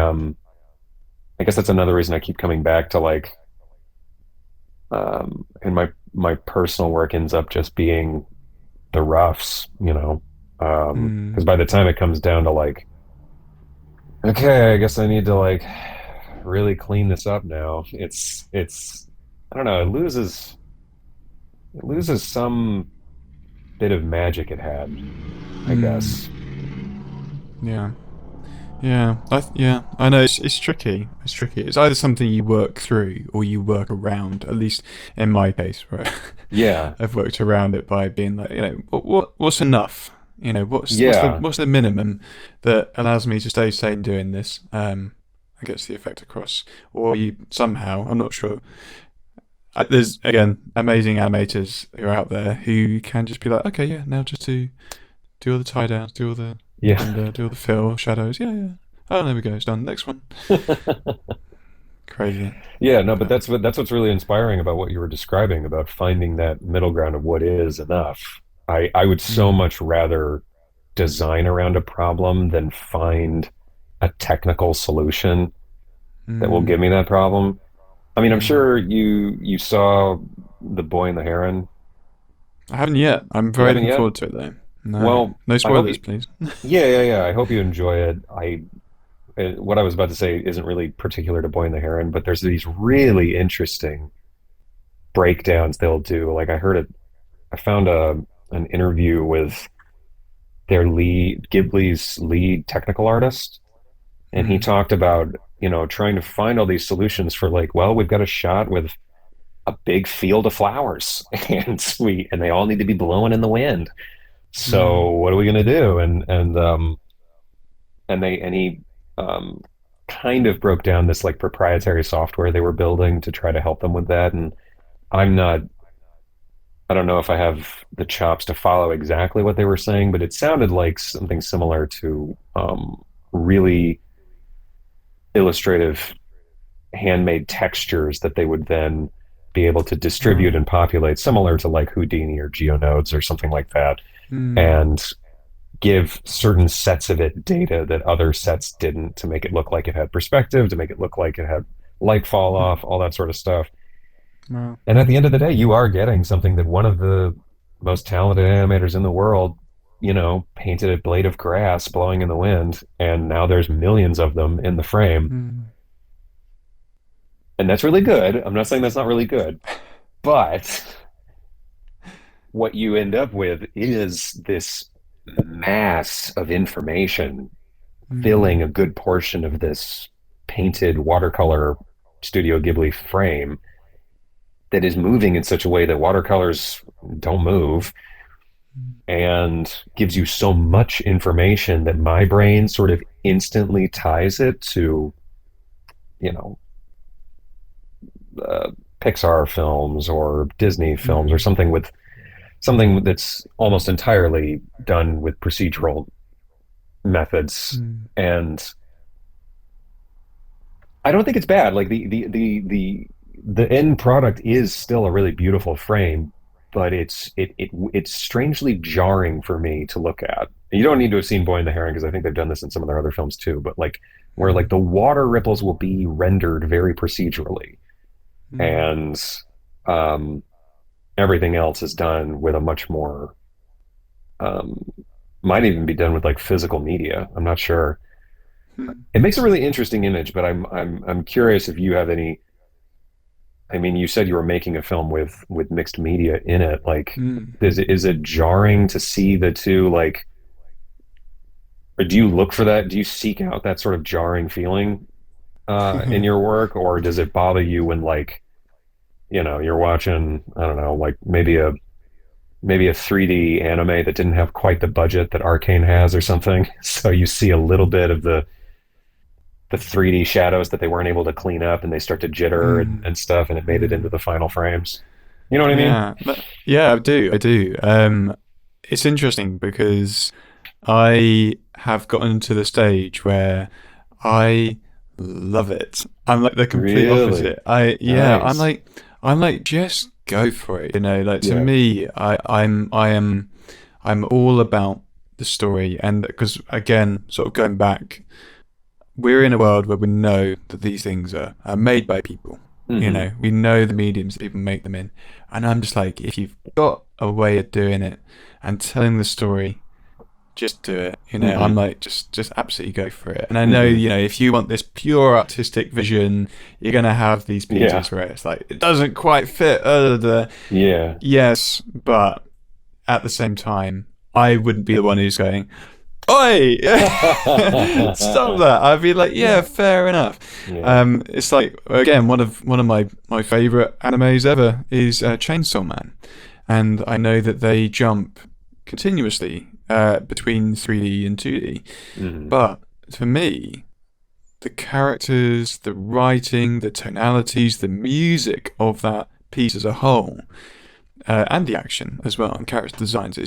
I guess that's another reason I keep coming back to like and my personal work ends up just being the roughs, because mm, by the time it comes down to like, okay, I guess I need to like really clean this up now. It's I don't know, it loses some bit of magic it had, I guess. mm, yeah. Yeah, I know it's tricky. It's tricky. It's either something you work through or you work around. At least in my case, right? Yeah. I've worked around it by being like, what's enough? Yeah. What's the minimum that allows me to stay sane doing this? I gets the effect across. Or you somehow, I'm not sure. There's again amazing animators who are out there who can just be like, okay, yeah, now just do all the tie downs, do all the Yeah. render, do all the fill, shadows. Yeah, yeah. Oh, there we go. It's done. Next one. Crazy. Yeah, no, but But that's what's really inspiring about what you were describing about finding that middle ground of what is enough. I would so mm, much rather design around a problem than find a technical solution that will mm, give me that problem. I mean, I'm mm. sure you saw The Boy and the Heron. I haven't yet. I'm You very haven't looking yet? forward to it though. No, Well, no I hope spoilers, you, please. yeah, yeah, yeah. I hope you enjoy it. What I was about to say isn't really particular to Boy and the Heron, but there's these really interesting breakdowns they'll do. Like I found an interview with their lead Ghibli's lead technical artist, and he Mm, talked about, trying to find all these solutions for like, well, we've got a shot with a big field of flowers and they all need to be blowing in the wind. So mm, what are we going to do? And he um, kind of broke down this like proprietary software they were building to try to help them with that. And I'm not, I don't know if I have the chops to follow exactly what they were saying, but it sounded like something similar to really illustrative handmade textures that they would then be able to distribute wow. and populate, similar to like Houdini or GeoNodes or something like that, Mm, and give certain sets of it data that other sets didn't, to make it look like it had perspective, to make it look like it had light fall mm, off, all that sort of stuff. wow. And at the end of the day, you are getting something that one of the most talented animators in the world, painted a blade of grass blowing in the wind, and now there's millions of them in the frame. Mm, And that's really good. I'm not saying that's not really good, but what you end up with is this mass of information filling mm, a good portion of this painted watercolor Studio Ghibli frame that is moving in such a way that watercolors don't move. and gives you so much information that my brain sort of instantly ties it to, you know, Pixar films or Disney films or Mm. something that's almost entirely done with procedural methods. Mm. And I don't think it's bad. Like the end product is still a really beautiful frame, but it's strangely jarring for me to look at. You don't need to have seen Boy and the Heron because I think they've done this in some of their other films too. But like where like Mm. the water ripples will be rendered very procedurally, Mm. and um, everything else is done with a much more um, might even be done with like physical media. I'm not sure. Mm. It makes a really interesting image, but I'm curious if you have any. I mean, you said you were making a film with mixed media in it. Like, Mm. is it jarring to see the two? Like, or do you look for that? Do you seek out that sort of jarring feeling in your work, or does it bother you when like you're watching, I don't know, like maybe a 3D anime that didn't have quite the budget that Arcane has or something, so you see a little bit of the 3D shadows that they weren't able to clean up, and they start to jitter Mm. and stuff, and it made it into Mm. the final frames. You know what I mean? Yeah, yeah, I do, I do. It's interesting because I have gotten to the stage where I love it. I'm like the complete Really opposite. Yeah, nice. I'm like, just go for it. You know, like to Yeah. me, I'm all about the story, and because again, sort of going back, we're in a world where we know that these things are made by people. You Hmm. know, we know the mediums that people make them in. And I'm just like, if you've got a way of doing it and telling the story, just do it. You know, I'm Hmm. like, just absolutely go for it. And I know, Hmm. you know, if you want this pure artistic vision, you're going to have these Yeah. pieces where it's like, it doesn't quite fit. Yeah. Yes, but at the same time, I wouldn't be the one who's going, Oi! Stop that. I'd be like, yeah, Yeah. fair enough. Yeah. It's like again, one of my favorite animes ever is Chainsaw Man, and I know that they jump continuously between 3D and 2D. Hmm. But for me, the characters, the writing, the tonalities, the music of that piece as a whole, and the action as well, and character designs,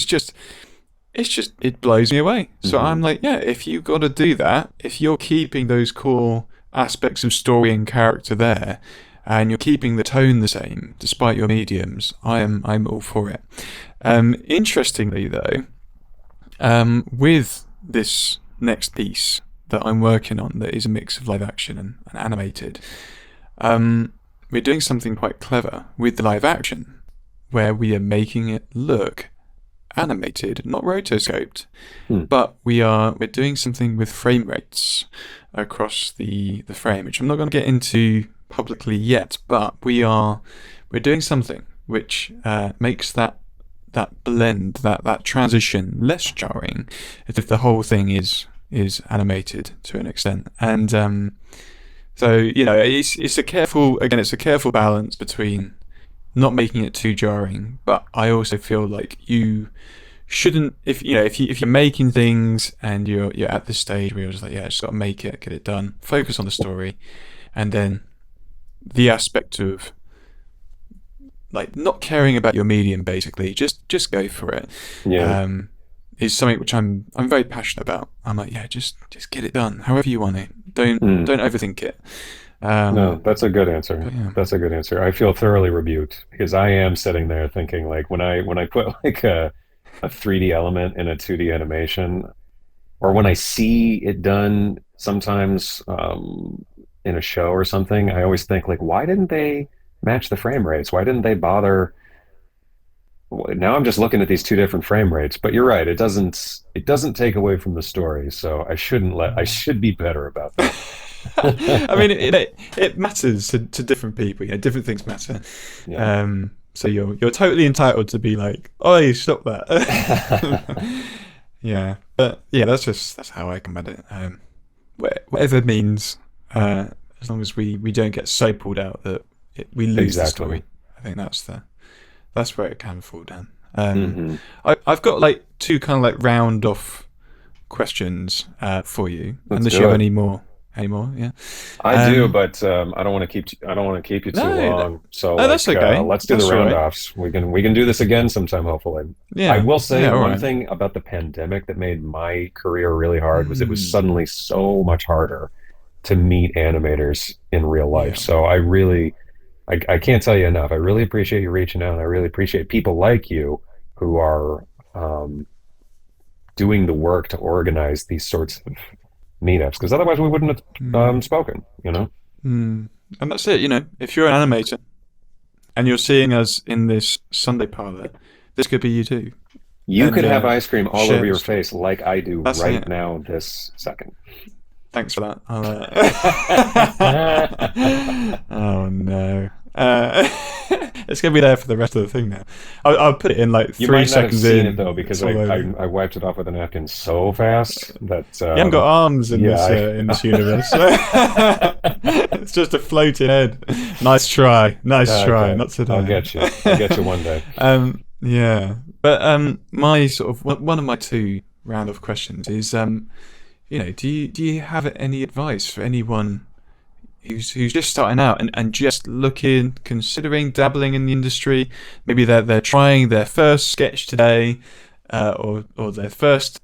it blows me away. So I'm Hmm. like, yeah, if you got to do that, if you're keeping those core aspects of story and character there, and you're keeping the tone the same despite your mediums, I'm all for it. Interestingly, though, with this next piece that I'm working on, that is a mix of live action and animated, we're doing something quite clever with the live action, where we are making it look animated, not rotoscoped, Hmm. but we're doing something with frame rates across the frame, which I'm not going to get into publicly yet, but we're doing something which makes that blend, that transition less jarring, as if the whole thing is animated to an extent. And so you know, it's a careful balance between not making it too jarring, but I also feel like you shouldn't, if you're making things and you're at this stage where you're just like, yeah, I just got to make it, get it done, focus on the story, and then the aspect of like not caring about your medium, basically, just go for it. Yeah. Um, is something which I'm very passionate about. I'm like, yeah, just get it done, however you want it. Hmm. Don't overthink it. No, that's a good answer. But yeah. That's a good answer. I feel thoroughly rebuked because I am sitting there thinking like when I put like a 3D element in a 2D animation, or when I see it done sometimes in a show or something, I always think like, why didn't they match the frame rates? Why didn't they bother? Now I'm just looking at these two different frame rates, but you're right. It doesn't take away from the story, so I should be better about that. I mean, it matters to different people. You know, different things matter. Yeah. So you're totally entitled to be like, oh, stop that. Yeah, but yeah, that's how I come at it. Whatever it means, as long as we don't get so pulled out that we lose the Exactly. story. I think that's where it can fall down. Hmm. I've got like two kind of like round off questions for you, Let's unless you do have it. any more. Any more? Yeah. I do, Um, but I don't want to keep you too no, long. So no, that's like, okay. let's do the That's all round right. offs. We can do this again sometime, hopefully. I Yeah. will say Yeah. All one right. thing about the pandemic that made my career really hard was it was Mm, suddenly so much harder to meet animators in real life. yeah. So I can't tell you enough. I really appreciate you reaching out. I really appreciate people like you who are um, doing the work to organize these sorts of meetups, because otherwise we wouldn't have Mm, spoken, you know? mm. And that's it. If you're an animator and you're seeing us in this Sunday parlor, this could be you too. You And could have ice cream all over share the your story. face like I do That's right it. now this second. Thanks for that. Oh no. It's gonna be there for the rest of the thing now. I'll put it in like You three might not have seconds seen it in. though, because It's all over. I wiped it off with a napkin so fast that You haven't got arms yeah, in this universe. It's just a floating head. Nice try. Nice try. okay. Not today. I'll get you one day. Yeah. But my sort of one of my two round of questions is do you have any advice for anyone who's just starting out and just looking, considering dabbling in the industry? Maybe they're trying their first sketch today, or their first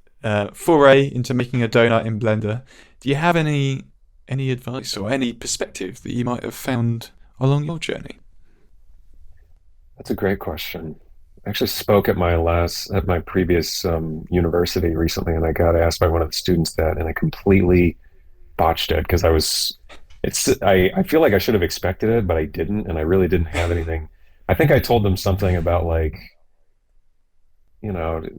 foray into making a donut in Blender. Do you have any advice or any perspective that you might have found along your journey? That's a great question. I actually spoke at my previous university recently, and I got asked by one of the students that, and I completely botched it because I feel like I should have expected it, but I didn't, and I really didn't have anything. I think I told them something about like,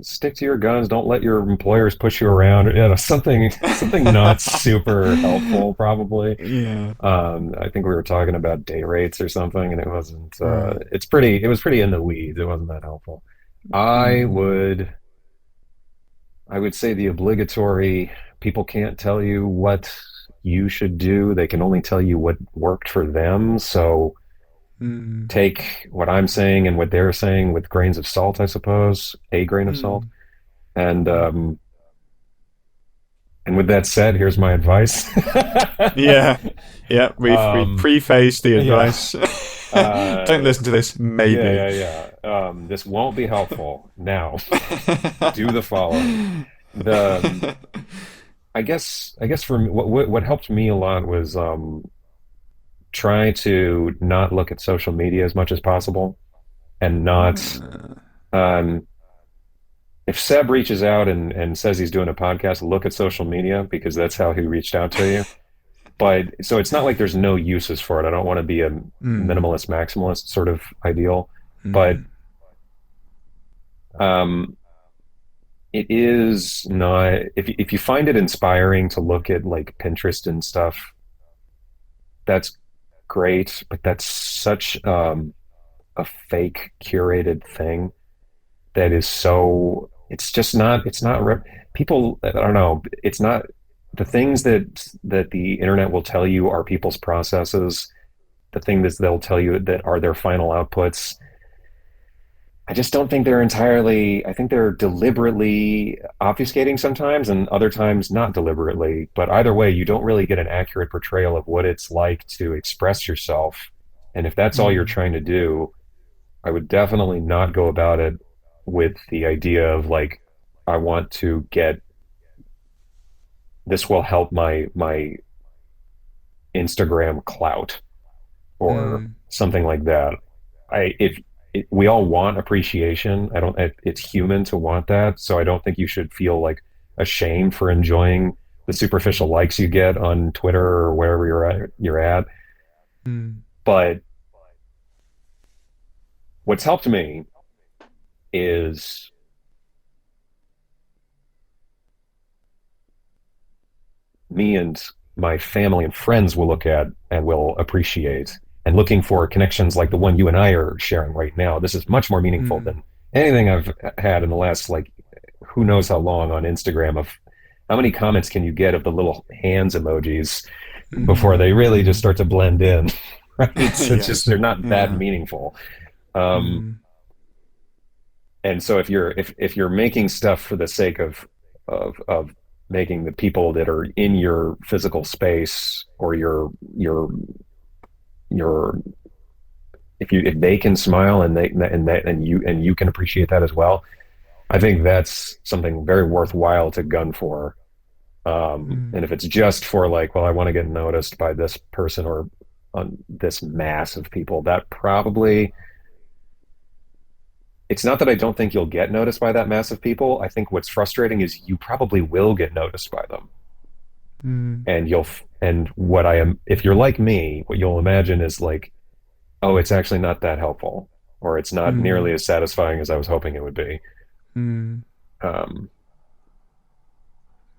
stick to your guns, don't let your employers push you around, something not super helpful, probably. Yeah. I think we were talking about day rates or something, and it wasn't. Right. It was pretty in the weeds. It wasn't that helpful. I Mm. would I would say the obligatory, people can't tell you what you should do. They can only tell you what worked for them. So Mm. take what I'm saying and what they're saying with grains of salt, I suppose, a grain of salt. Mm. And Mm. with that said, here's my advice. Yeah, yeah. We've um, prefaced the yeah. advice. Don't Uh, listen to this. Maybe. this won't be helpful. Now, do the following. The I guess for me, what helped me a lot was try to not look at social media as much as possible, and not um, if Seb reaches out and says he's doing a podcast, look at social media, because that's how he reached out to you. But so it's not like there's no uses for it. I don't want to be a Mm. minimalist maximalist sort of ideal, but Mm. um, it is not, if you find it inspiring to look at like Pinterest and stuff, that's great, but that's such a fake curated thing that is so, it's not people, I don't know, it's not the things that the internet will tell you are people's processes, the things they'll tell you that are their final outputs. I just don't think they're entirely, I think they're deliberately obfuscating sometimes, and other times not deliberately. But either way, you don't really get an accurate portrayal of what it's like to express yourself. And if that's all you're Mm. trying to do, I would definitely not go about it with the idea of like, I want to get, this will help my Instagram clout or Mm. something like that. If we all want appreciation, I don't. It's human to want that, so I don't think you should feel like ashamed for enjoying the superficial likes you get on Twitter or wherever You're at. Mm. But what's helped me is me and my family and friends will look at and will appreciate, and looking for connections like the one you and I are sharing right now. This is much more meaningful Mm. than anything I've had in the last, like, who knows how long on Instagram, of how many comments can you get of the little hands emojis before they Mm. really just Mm. start to blend in. Right? It's Yeah. just, they're not that Yeah. meaningful. Um, Mm. And so if you're making stuff for the sake of making the people that are in your physical space, or your if they can smile, and you can appreciate that as well, I think that's something very worthwhile to gun for. And if it's just for like, well, I want to get noticed by this person or on this mass of people, that probably, it's not that I don't think you'll get noticed by that mass of people. I think what's frustrating is you probably will get noticed by them. Mm. And and what I am, if you're like me, what you'll imagine is like, oh, it's actually not that helpful, or it's not nearly Mm. as satisfying as I was hoping it would be. Mm. Um,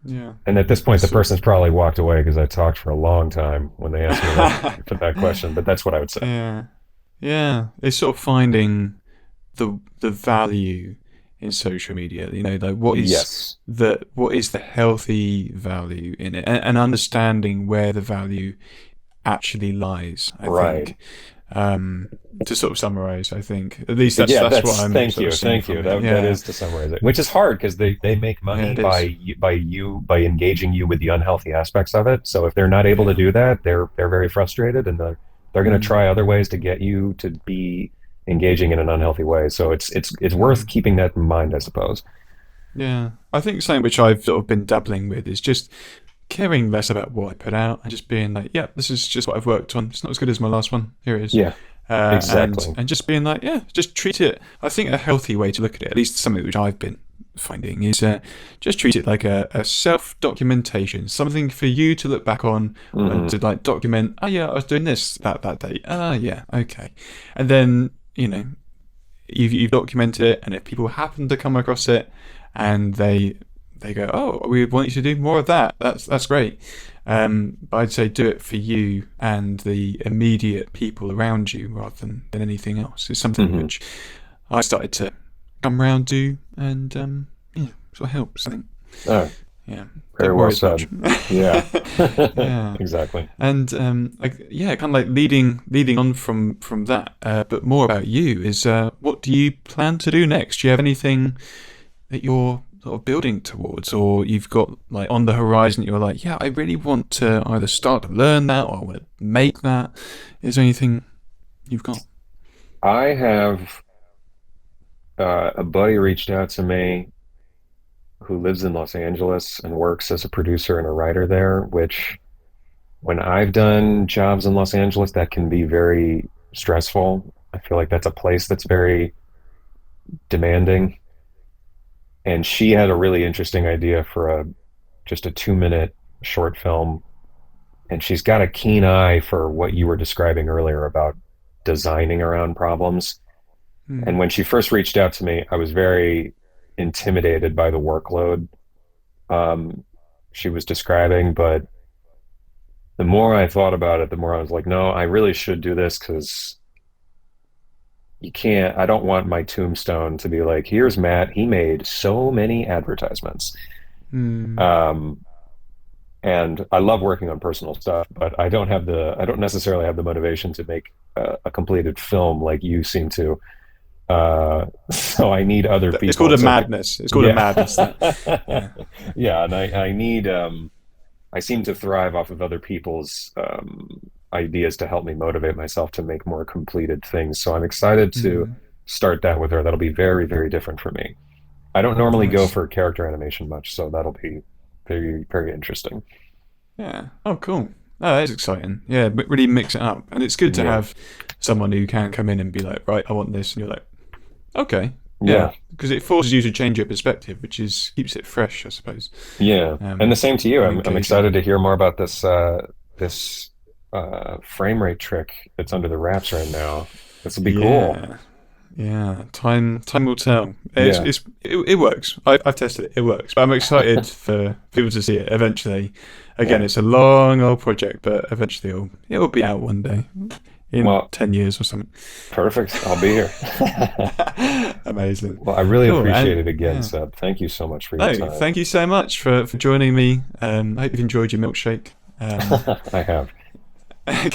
Yeah. and at this point, the It's sort person's probably walked away because I talked for a long time when they asked me that question. But that's what I would say. yeah. Yeah. It's sort of finding the value in social media. Like Yes, what is the healthy value in it, and understanding where the value actually lies. I right. think. To sort of summarize, I think at least Yeah, that's what that's I'm thank sort you, of seeing thank you. from it. That Yeah. is to summarize it, which is hard because they make Yeah, money it is. by engaging you with the unhealthy aspects of it. So if they're not able to Yeah. do that, they're very frustrated, and they're going to Mm. try other ways to get you to be engaging in an unhealthy way. So it's worth Mm. keeping that in mind, I suppose. Yeah. I think something which I've sort of been dabbling with is just caring less about what I put out and just being like, yeah, this is just what I've worked on. It's not as good as my last one. Here it is. Yeah, exactly. And just being like, yeah, just treat it. I think a healthy way to look at it, at least something which I've been finding, is just treat it like a self documentation, something for you to look back on and Hmm. to like document. Oh yeah, I was doing this that day. Ah yeah, okay. And then you've documented it, and if people happen to come across it and they go, oh, we want you to do more of that. That's great. But I'd say do it for you and the immediate people around you rather than anything else. It's something Hmm. which I started to come around to, and yeah, sort of helps. I think. Oh, Yeah, very don't well worry as much. said. Yeah, Yeah, exactly. and yeah, kind of like leading on from that, but more about you is what do you plan to do next? Do you have anything that you're sort of building towards, or you've got like on the horizon that you're like, yeah, I really want to either start to learn that or I want to make that? Is there anything you've got? I have a buddy reached out to me who lives in Los Angeles and works as a producer and a writer there, which when I've done jobs in Los Angeles, that can be very stressful. I feel like that's a place that's very demanding. And she had a really interesting idea for a just a 2 minute short film. And she's got a keen eye for what you were describing earlier about designing around problems. And Hmm. when she first reached out to me, I was very intimidated by the workload she was describing. But the more I thought about it, the more I was like, no, I really should do this because you can't, I don't want my tombstone to be like, here's Matt, he made so many advertisements. Hmm. Um, and I love working on personal stuff, but I don't necessarily have the motivation to make a completed film like you seem to. So I need other It's people. called a And so, madness. It's called a yeah. madness. That. Yeah. Yeah. And I need, I seem to thrive off of other people's ideas to help me motivate myself to make more completed things. So I'm excited to Hmm. start that with her. That'll be very, very different for me. I don't normally go Nice. for character animation much, so that'll be very, very interesting. Yeah. Oh, cool. Oh, that is exciting. Yeah, really mix it up, and it's good to Yeah. have someone who can come in and be like, right, I want this, and you're like, okay, yeah, Yeah. because it forces you to change your perspective, which is keeps it fresh, I suppose, Yeah. And the same to you. and I'm engaging. excited to hear more about this frame rate trick that's under the wraps right now. This will be cool. Yeah, yeah. Time will tell. Yeah. It works. I've tested it. It works. But I'm excited for people to see it eventually. Again, Yeah. it's a long old project, but eventually it'll be out one day in Well, 10 years or something. perfect. I'll be here. Amazing. Well, I really Cool. appreciate And it again, yeah. Seb. Thank you so much for your No, time. thank you so much for joining me. I hope you've enjoyed your milkshake. I have.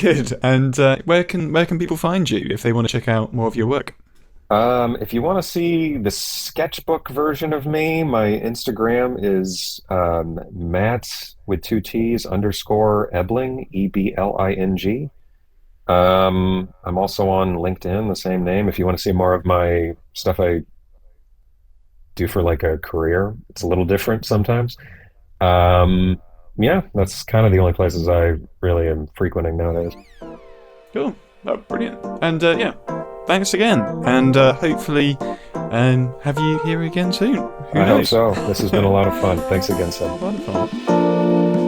Good. And where can people find you if they want to check out more of your work? If you want to see the sketchbook version of me, my Instagram is Matt with two T's underscore Ebling, Ebling. I'm also on LinkedIn, the same name. If you want to see more of my stuff I do for like a career, it's a little different sometimes. Um, yeah, that's kind of the only places I really am frequenting nowadays. Cool. Oh, brilliant. And yeah, thanks again. And hopefully have you here again soon. Who I hope knows? so. This has been a lot of fun. Thanks again, Seb. Wonderful.